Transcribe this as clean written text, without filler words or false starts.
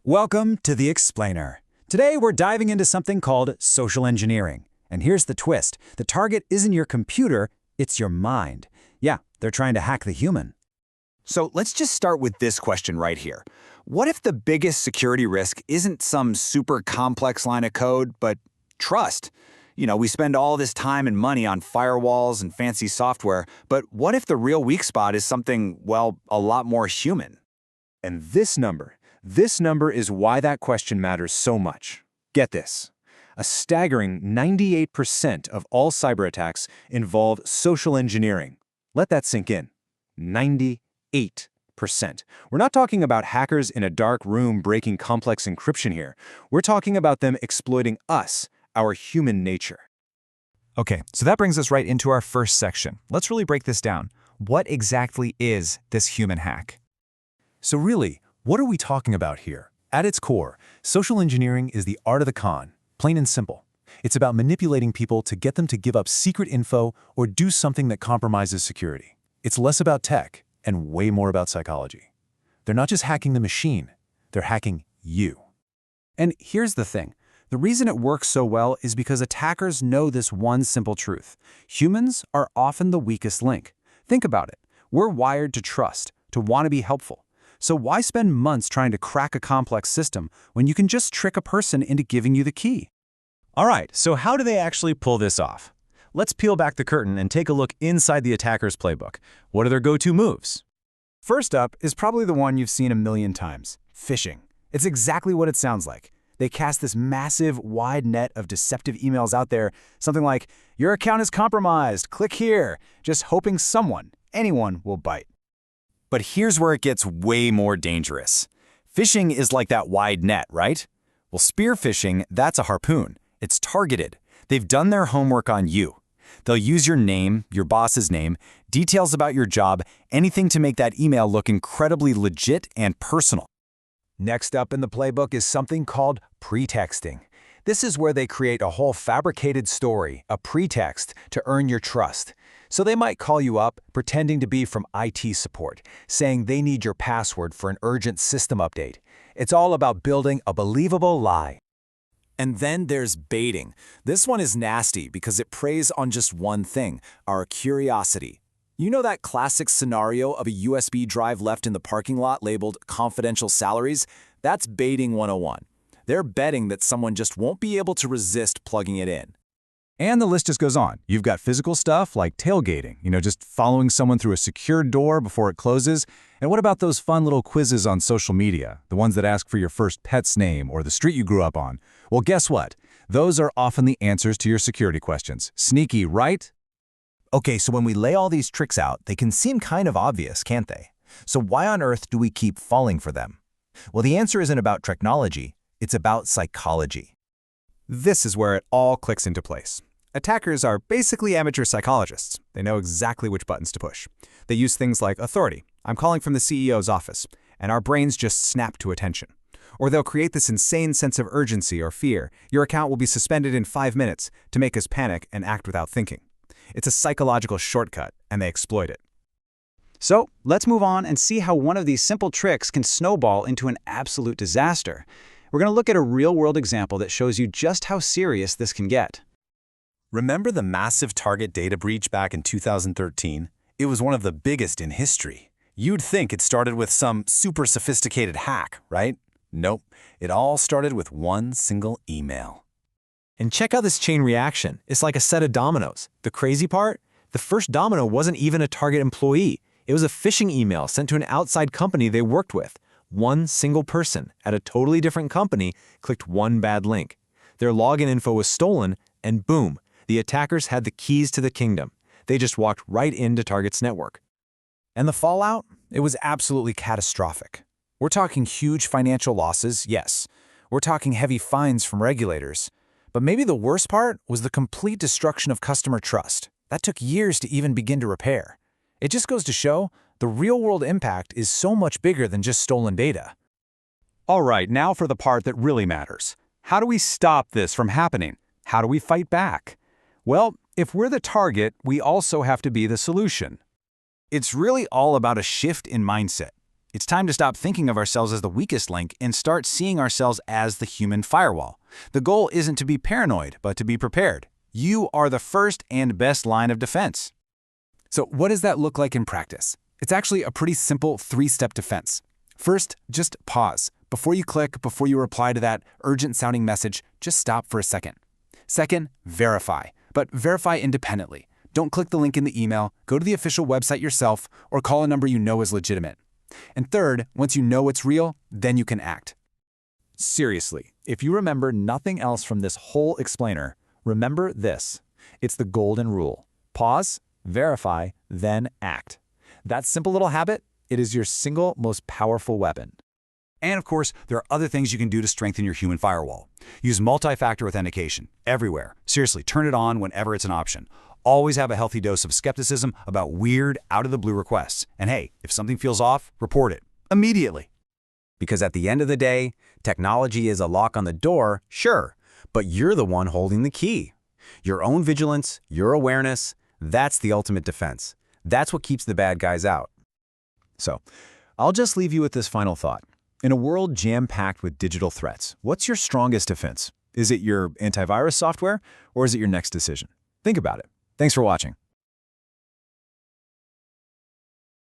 Welcome to The Explainer. Today we're diving into something called social engineering. And here's the twist. The target isn't your computer, it's your mind. Yeah, they're trying to hack the human. So let's just start with this question right here. What if the biggest security risk isn't some super complex line of code, but trust? We spend all this time and money on firewalls and fancy software, but what if the real weak spot is something, well, a lot more human? And this number is why that question matters so much. Get this. A staggering 98% of all cyber attacks involve social engineering. Let that sink in. 98%. We're not talking about hackers in a dark room breaking complex encryption here. We're talking about them exploiting us, our human nature. Okay, so that brings us right into our first section. Let's really break this down. What exactly is this human hack? So really, what are we talking about here? At its core, social engineering is the art of the con, plain and simple. It's about manipulating people to get them to give up secret info or do something that compromises security. It's less about tech and way more about psychology. They're not just hacking the machine, they're hacking you. And here's the thing. The reason it works so well is because attackers know this one simple truth. Humans are often the weakest link. Think about it. We're wired to trust, to want to be helpful. So why spend months trying to crack a complex system when you can just trick a person into giving you the key? All right, so how do they actually pull this off? Let's peel back the curtain and take a look inside the attacker's playbook. What are their go-to moves? First up is probably the one you've seen a million times, phishing. It's exactly what it sounds like. They cast this massive, wide net of deceptive emails out there, something like, your account is compromised, click here, just hoping someone, anyone, will bite. But here's where it gets way more dangerous. Phishing is like that wide net, right? Well, spear phishing, that's a harpoon. It's targeted. They've done their homework on you. They'll use your name, your boss's name, details about your job, anything to make that email look incredibly legit and personal. Next up in the playbook is something called pretexting. This is where they create a whole fabricated story, a pretext, to earn your trust. So they might call you up, pretending to be from IT support, saying they need your password for an urgent system update. It's all about building a believable lie. And then there's baiting. This one is nasty because it preys on just one thing, our curiosity. You know that classic scenario of a USB drive left in the parking lot labeled confidential salaries? That's baiting 101. They're betting that someone just won't be able to resist plugging it in. And the list just goes on. You've got physical stuff like tailgating, just following someone through a secured door before it closes. And what about those fun little quizzes on social media, the ones that ask for your first pet's name or the street you grew up on? Well, guess what? Those are often the answers to your security questions. Sneaky, right? Okay, so when we lay all these tricks out, they can seem kind of obvious, can't they? So why on earth do we keep falling for them? Well, the answer isn't about technology, it's about psychology. This is where it all clicks into place. Attackers are basically amateur psychologists. They know exactly which buttons to push. They use things like authority. I'm calling from the CEO's office, and our brains just snap to attention. Or they'll create this insane sense of urgency or fear. Your account will be suspended in 5 minutes to make us panic and act without thinking. It's a psychological shortcut, and they exploit it. So let's move on and see how one of these simple tricks can snowball into an absolute disaster. We're going to look at a real-world example that shows you just how serious this can get. Remember the massive Target data breach back in 2013? It was one of the biggest in history. You'd think it started with some super sophisticated hack, right? Nope, it all started with one single email. And check out this chain reaction. It's like a set of dominoes. The crazy part? The first domino wasn't even a Target employee. It was a phishing email sent to an outside company they worked with. One single person at a totally different company clicked one bad link. Their login info was stolen, and boom, the attackers had the keys to the kingdom. They just walked right into Target's network. And the fallout? It was absolutely catastrophic. We're talking huge financial losses, yes. We're talking heavy fines from regulators. But maybe the worst part was the complete destruction of customer trust. That took years to even begin to repair. It just goes to show the real-world impact is so much bigger than just stolen data. All right, now for the part that really matters. How do we stop this from happening? How do we fight back? Well, if we're the target, we also have to be the solution. It's really all about a shift in mindset. It's time to stop thinking of ourselves as the weakest link and start seeing ourselves as the human firewall. The goal isn't to be paranoid, but to be prepared. You are the first and best line of defense. So what does that look like in practice? It's actually a pretty simple 3-step defense. First, just pause. Before you click, before you reply to that urgent-sounding message, just stop for a second. Second, verify, but verify independently. Don't click the link in the email, go to the official website yourself, or call a number you know is legitimate. And third, once you know it's real, then you can act. Seriously, if you remember nothing else from this whole explainer, remember this. It's the golden rule. Pause, verify, then act. That simple little habit, it is your single most powerful weapon. And of course, there are other things you can do to strengthen your human firewall. Use multi-factor authentication everywhere. Seriously, turn it on whenever it's an option. Always have a healthy dose of skepticism about weird, out-of-the-blue requests. And hey, if something feels off, report it immediately. Because at the end of the day, technology is a lock on the door, sure, but you're the one holding the key. Your own vigilance, your awareness, that's the ultimate defense. That's what keeps the bad guys out. So, I'll just leave you with this final thought. In a world jam-packed with digital threats, what's your strongest defense? Is it your antivirus software, or is it your next decision? Think about it. Thanks for watching.